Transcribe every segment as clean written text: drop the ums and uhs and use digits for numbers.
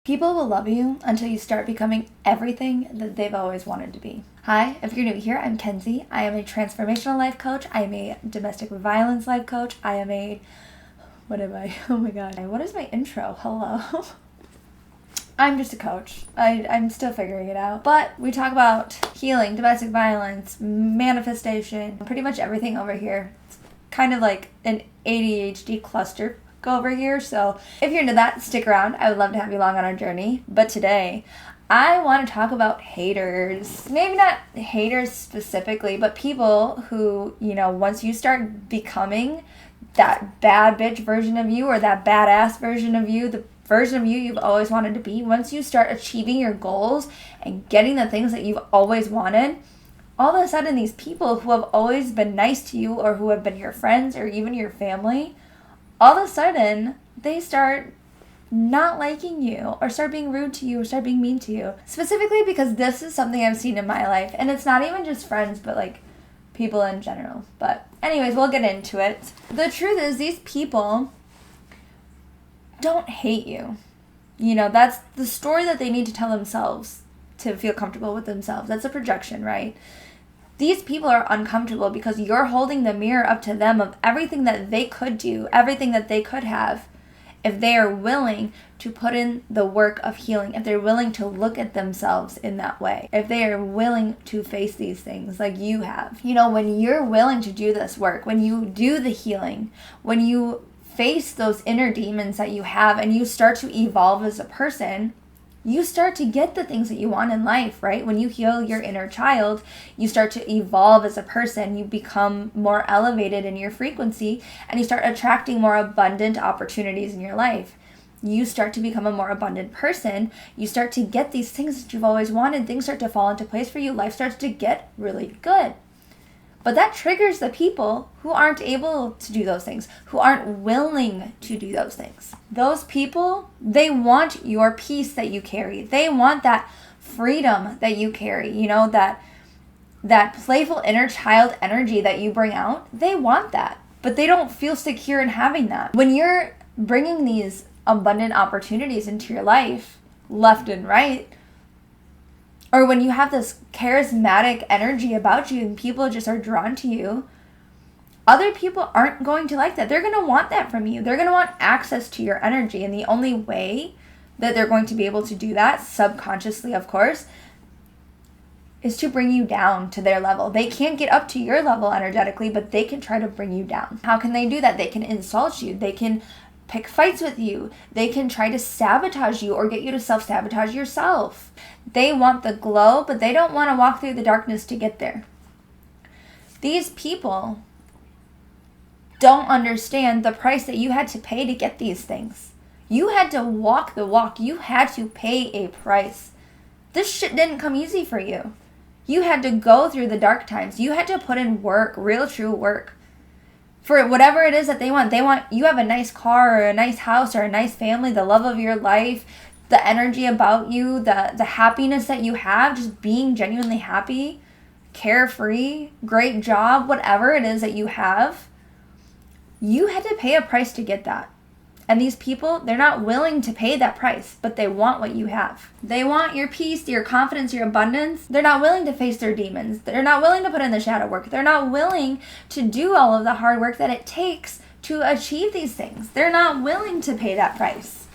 People will love you until you start becoming everything that they've always wanted to be. Hi, if you're new here, I'm Kenzie. I am a transformational life coach. I am a domestic violence life coach. I am a... What am I? Oh my god. What is my intro? Hello. I'm just a coach. I'm still figuring it out. But we talk about healing, domestic violence, manifestation, pretty much everything over here. It's kind of like an ADHD cluster over here. So if you're into that, stick around. I would love to have you along on our journey. But today, I want to talk about haters. Maybe not haters specifically, but people who, once you start becoming that bad bitch version of you or that badass version of you, the version of you you've always wanted to be, once you start achieving your goals and getting the things that you've always wanted, all of a sudden these people who have always been nice to you or who have been your friends or even your family, all of a sudden they start not liking you or start being rude to you or start being mean to you. Specifically because this is something I've seen in my life, and it's not even just friends, but like people in general. But anyways, we'll get into it. The truth is, these people don't hate you. That's the story that they need to tell themselves to feel comfortable with themselves. That's a projection, right? These people are uncomfortable because you're holding the mirror up to them of everything that they could do, everything that they could have, if they are willing to put in the work of healing, if they're willing to look at themselves in that way, if they are willing to face these things like you have. When you're willing to do this work, when you do the healing, when you face those inner demons that you have and you start to evolve as a person, you start to get the things that you want in life, right? When you heal your inner child, you start to evolve as a person. You become more elevated in your frequency and you start attracting more abundant opportunities in your life. You start to become a more abundant person. You start to get these things that you've always wanted. Things start to fall into place for you. Life starts to get really good. But that triggers the people who aren't able to do those things, who aren't willing to do those things. Those people, they want your peace that you carry. They want that freedom that you carry, that playful inner child energy that you bring out. They want that, but they don't feel secure in having that. When you're bringing these abundant opportunities into your life, left and right, or when you have this charismatic energy about you and people just are drawn to you, other people aren't going to like that. They're going to want that from you. They're going to want access to your energy. And the only way that they're going to be able to do that, subconsciously, of course, is to bring you down to their level. They can't get up to your level energetically, but they can try to bring you down. How can they do that? They can insult you. They can pick fights with you. They can try to sabotage you or get you to self-sabotage yourself. They want the glow, but they don't want to walk through the darkness to get there. These people don't understand the price that you had to pay to get these things. You had to walk the walk. You had to pay a price. This shit didn't come easy for you. You had to go through the dark times. You had to put in work, real true work. For whatever it is that they want you have a nice car or a nice house or a nice family, the love of your life, the energy about you, the happiness that you have, just being genuinely happy, carefree, great job, whatever it is that you have, you had to pay a price to get that. And these people, they're not willing to pay that price, but they want what you have. They want your peace, your confidence, your abundance. They're not willing to face their demons. They're not willing to put in the shadow work. They're not willing to do all of the hard work that it takes to achieve these things. They're not willing to pay that price.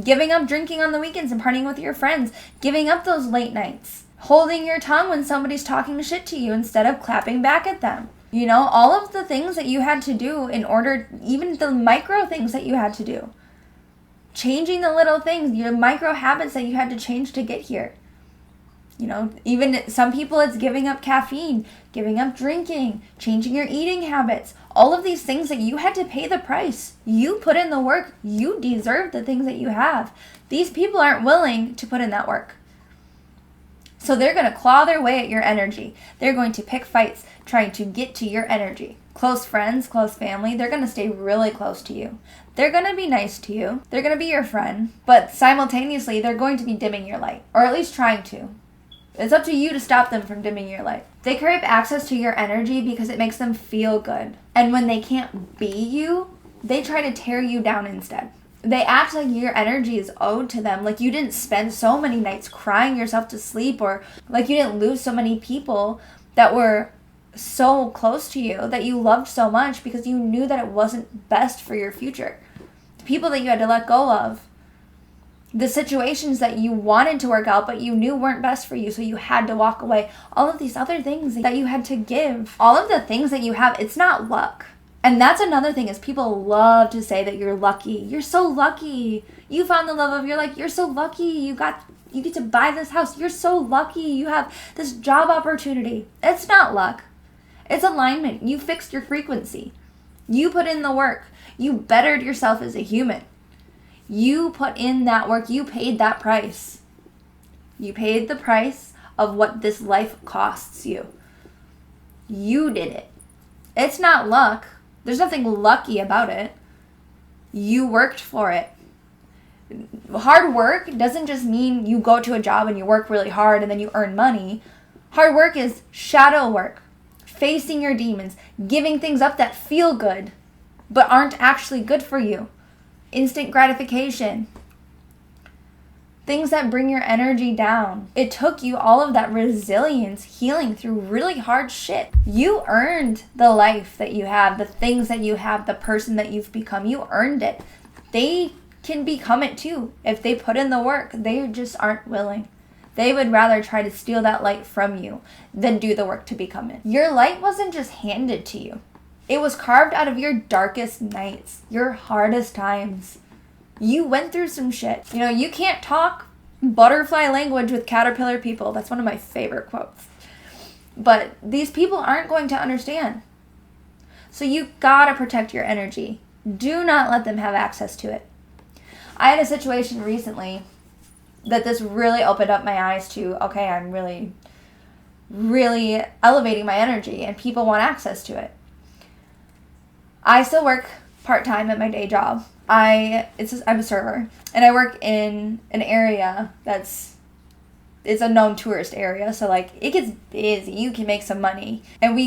Giving up drinking on the weekends and partying with your friends. Giving up those late nights. Holding your tongue when somebody's talking shit to you instead of clapping back at them. All of the things that you had to do in order, even the micro things that you had to do. Changing the little things, your micro habits that you had to change to get here. Even some people, it's giving up caffeine, giving up drinking, changing your eating habits. All of these things that you had to pay the price. You put in the work. You deserve the things that you have. These people aren't willing to put in that work. So they're going to claw their way at your energy. They're going to pick fights trying to get to your energy. Close friends, close family, they're going to stay really close to you. They're going to be nice to you. They're going to be your friend. But simultaneously, they're going to be dimming your light. Or at least trying to. It's up to you to stop them from dimming your light. They crave access to your energy because it makes them feel good. And when they can't be you, they try to tear you down instead. they act like your energy is owed to them. Like you didn't spend so many nights crying yourself to sleep, or like you didn't lose so many people that were so close to you, that you loved so much, because you knew that it wasn't best for your future. The people that you had to let go of, the situations that you wanted to work out but you knew weren't best for you, so you had to walk away. All of these other things that you had to give, all of the things that you have, it's not luck. And that's another thing, is people love to say that you're lucky. You're so lucky. You found the love of your life. You're so lucky. You get to buy this house. You're so lucky. You have this job opportunity. It's not luck. It's alignment. You fixed your frequency. You put in the work. You bettered yourself as a human. You put in that work. You paid that price. You paid the price of what this life costs you. You did it. It's not luck. There's nothing lucky about it. You worked for it. Hard work doesn't just mean you go to a job and you work really hard and then you earn money. Hard work is shadow work, facing your demons, giving things up that feel good but aren't actually good for you. Instant gratification. Things that bring your energy down. It took you all of that resilience, healing through really hard shit. You earned the life that you have, the things that you have, the person that you've become. You earned it. They can become it too if they put in the work. They just aren't willing. They would rather try to steal that light from you than do the work to become it. Your light wasn't just handed to you. It was carved out of your darkest nights, your hardest times. You went through some shit. You know, you can't talk butterfly language with caterpillar people. That's one of my favorite quotes. But these people aren't going to understand. So you gotta protect your energy. Do not let them have access to it. I had a situation recently that this really opened up my eyes to, okay, I'm really, really elevating my energy and people want access to it. I still work part-time at my day job. I'm a server, and I work in an area it's a known tourist area, so like it gets busy. You can make some money, and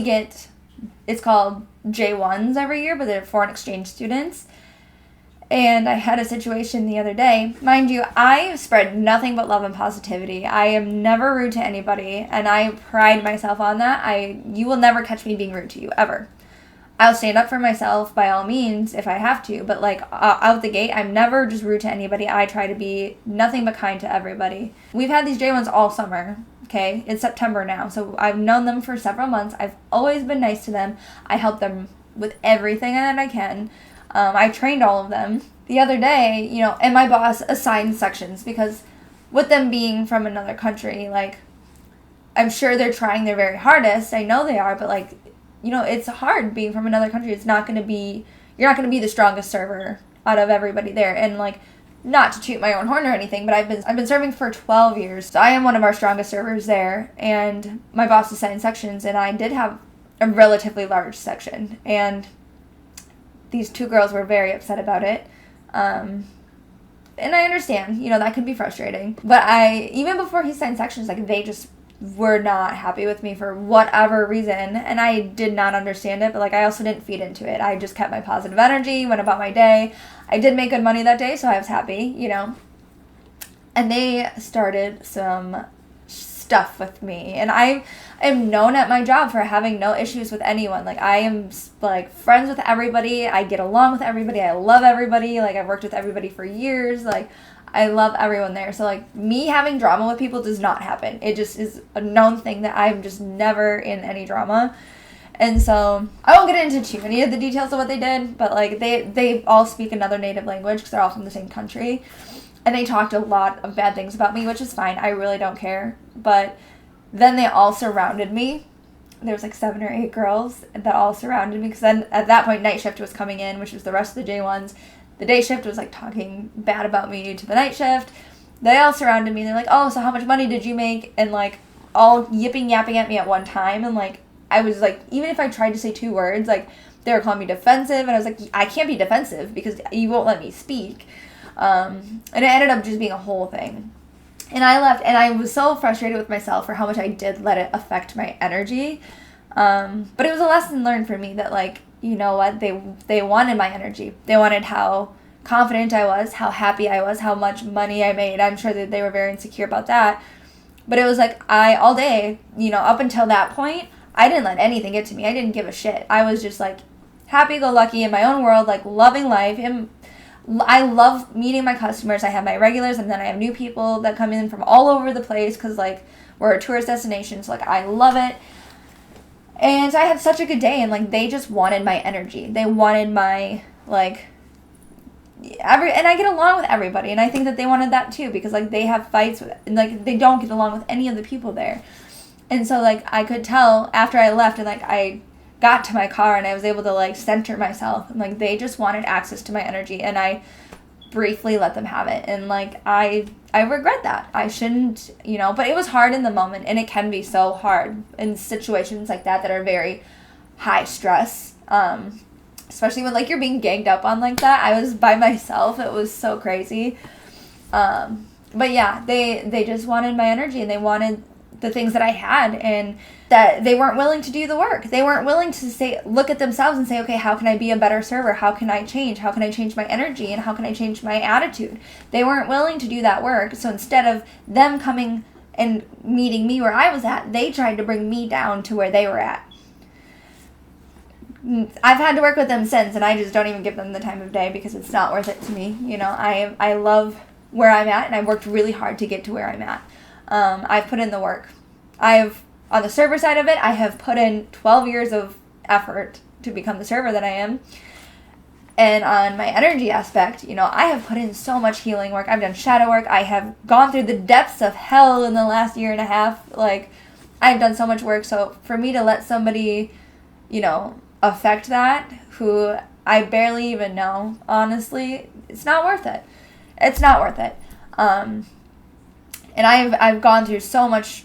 it's called J1s every year, but they're foreign exchange students. And I had a situation the other day. Mind you, I spread nothing but love and positivity. I am never rude to anybody, and I pride myself on that. You will never catch me being rude to you, ever. I'll stand up for myself by all means if I have to, but like out the gate, I'm never just rude to anybody. I try to be nothing but kind to everybody. We've had these J1s all summer, okay? It's September now, so I've known them for several months. I've always been nice to them. I help them with everything that I can. I trained all of them. The other day, and my boss assigned sections, because with them being from another country, like, I'm sure they're trying their very hardest. I know they are, but like, it's hard being from another country. You're not going to be the strongest server out of everybody there. And like, not to toot my own horn or anything, but I've been serving for 12 years. So I am one of our strongest servers there. And my boss assigned sections, and I did have a relatively large section. And these two girls were very upset about it. And I understand, that could be frustrating. But even before he signed sections, like, they just were not happy with me for whatever reason, and I did not understand it, but like, I also didn't feed into it. I just kept my positive energy, went about my day. I did make good money that day, so I was happy, and they started some stuff with me, and I am known at my job for having no issues with anyone. Like, I am like friends with everybody. I get along with everybody. I love everybody. Like, I've worked with everybody for years. Like, I love everyone there. So, like, me having drama with people does not happen. It just is a known thing that I'm just never in any drama. And so, I won't get into too many of the details of what they did, but, like, they all speak another native language because they're all from the same country. And they talked a lot of bad things about me, which is fine. I really don't care. But then they all surrounded me. There was, like, 7 or 8 girls that all surrounded me, because then, at that point, night shift was coming in, which was the rest of the J1s. The day shift was, like, talking bad about me to the night shift. They all surrounded me. They're like, oh, so how much money did you make? And, like, all yapping at me at one time. And, like, I was, like, even if I tried to say 2 words, like, they were calling me defensive. And I was like, I can't be defensive because you won't let me speak. And it ended up just being a whole thing. And I left, and I was so frustrated with myself for how much I did let it affect my energy. But it was a lesson learned for me that, like, you know what, they wanted my energy. They wanted how confident I was, how happy I was, how much money I made. I'm sure that they were very insecure about that. But it was like all day, up until that point, I didn't let anything get to me. I didn't give a shit. I was just like happy-go-lucky in my own world, like loving life. I love meeting my customers. I have my regulars, and then I have new people that come in from all over the place because like we're a tourist destination. So like I love it. And I had such a good day, and like they just wanted my energy. They wanted my and I get along with everybody, and I think that they wanted that too, because like they have fights with, and like they don't get along with any of the people there. And so like I could tell after I left, and like I got to my car and I was able to like center myself, and like they just wanted access to my energy, and I briefly let them have it. And like I regret that. I shouldn't, but it was hard in the moment, and it can be so hard in situations like that are very high stress. Especially when like you're being ganged up on like that. I was by myself. It was so crazy. But yeah, they just wanted my energy, and they wanted the things that I had, and that they weren't willing to do the work. They weren't willing to look at themselves and say, okay, how can I be a better server? How can I change? How can I change my energy? And how can I change my attitude? They weren't willing to do that work. So instead of them coming and meeting me where I was at, they tried to bring me down to where they were at. I've had to work with them since, and I just don't even give them the time of day because it's not worth it to me. I love where I'm at, and I've worked really hard to get to where I'm at. I've put in the work. On the server side of it, I have put in 12 years of effort to become the server that I am. And on my energy aspect, I have put in so much healing work. I've done shadow work. I have gone through the depths of hell in the last year and a half. Like, I've done so much work. So for me to let somebody, affect that, who I barely even know, honestly, it's not worth it. It's not worth it. And I've gone through so much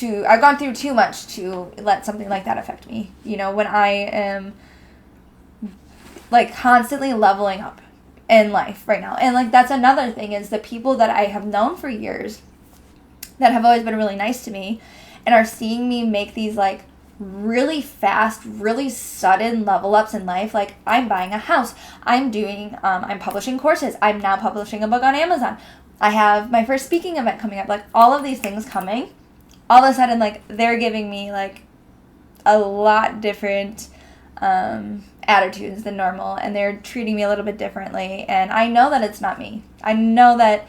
I've gone through too much to let something like that affect me. When I am like constantly leveling up in life right now. And like that's another thing, is the people that I have known for years that have always been really nice to me and are seeing me make these like really fast, really sudden level ups in life. Like I'm buying a house. I'm publishing courses. I'm now publishing a book on Amazon. I have my first speaking event coming up. Like all of these things coming. All of a sudden, like they're giving me like a lot different attitudes than normal, and they're treating me a little bit differently. And I know that it's not me. I know that,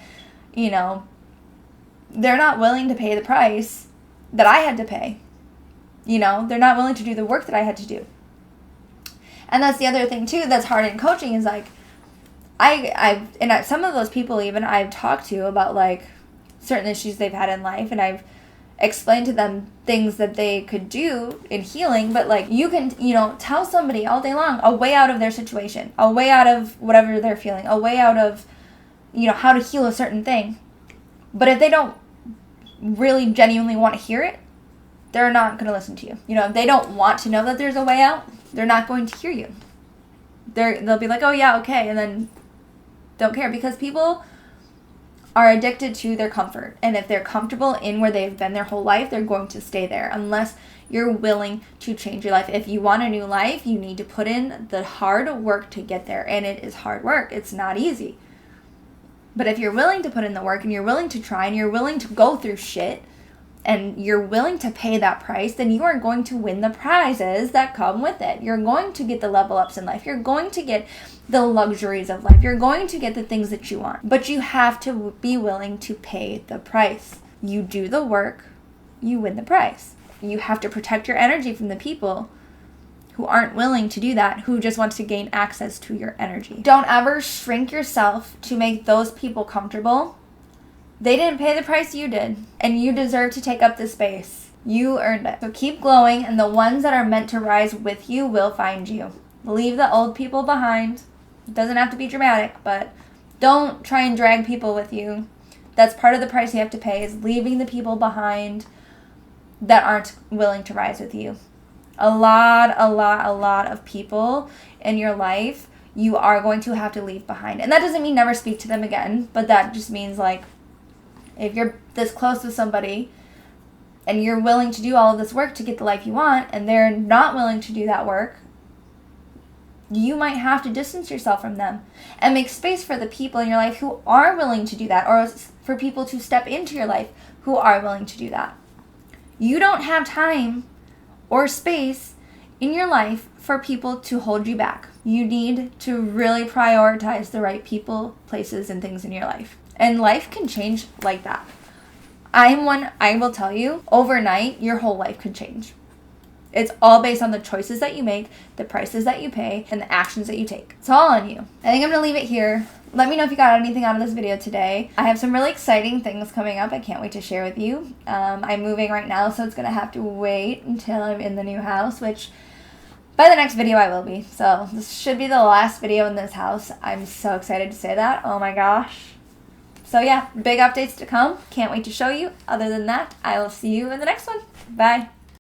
they're not willing to pay the price that I had to pay. They're not willing to do the work that I had to do. And that's the other thing too that's hard in coaching, is like some of those people even I've talked to about like certain issues they've had in life, and I've explained to them things that they could do in healing. But like you can tell somebody all day long a way out of their situation, a way out of whatever they're feeling, a way out of how to heal a certain thing. But if they don't really genuinely want to hear it, they're not going to listen to you. If they don't want to know that there's a way out, they're not going to hear you. They'll be like, oh yeah, okay, and then don't care, because people are addicted to their comfort. And if they're comfortable in where they've been their whole life, they're going to stay there unless you're willing to change your life. If you want a new life, you need to put in the hard work to get there. And it is hard work. It's not easy. But if you're willing to put in the work, and you're willing to try, and you're willing to go through shit, and you're willing to pay that price, then you are going to win the prizes that come with it. You're going to get the level ups in life. You're going to get the luxuries of life. You're going to get the things that you want. But you have to be willing to pay the price. You do the work, you win the prize. You have to protect your energy from the people who aren't willing to do that, who just want to gain access to your energy. Don't ever shrink yourself to make those people comfortable. They didn't pay the price you did, and you deserve to take up the space. You earned it. So keep glowing, and the ones that are meant to rise with you will find you. Leave the old people behind. It doesn't have to be dramatic, but don't try and drag people with you. That's part of the price you have to pay, is leaving the people behind that aren't willing to rise with you. A lot of people in your life you are going to have to leave behind. And that doesn't mean never speak to them again, but that just means like, if you're this close to somebody and you're willing to do all of this work to get the life you want, and they're not willing to do that work, you might have to distance yourself from them and make space for the people in your life who are willing to do that, or for people to step into your life who are willing to do that. You don't have time or space in your life for people to hold you back. You need to really prioritize the right people, places, and things in your life. And life can change like that. I will tell you, overnight, your whole life could change. It's all based on the choices that you make, the prices that you pay, and the actions that you take. It's all on you. I think I'm going to leave it here. Let me know if you got anything out of this video today. I have some really exciting things coming up. I can't wait to share with you. I'm moving right now, so it's going to have to wait until I'm in the new house, which by the next video I will be. So this should be the last video in this house. I'm so excited to say that. Oh my gosh. So yeah, big updates to come. Can't wait to show you. Other than that, I will see you in the next one. Bye.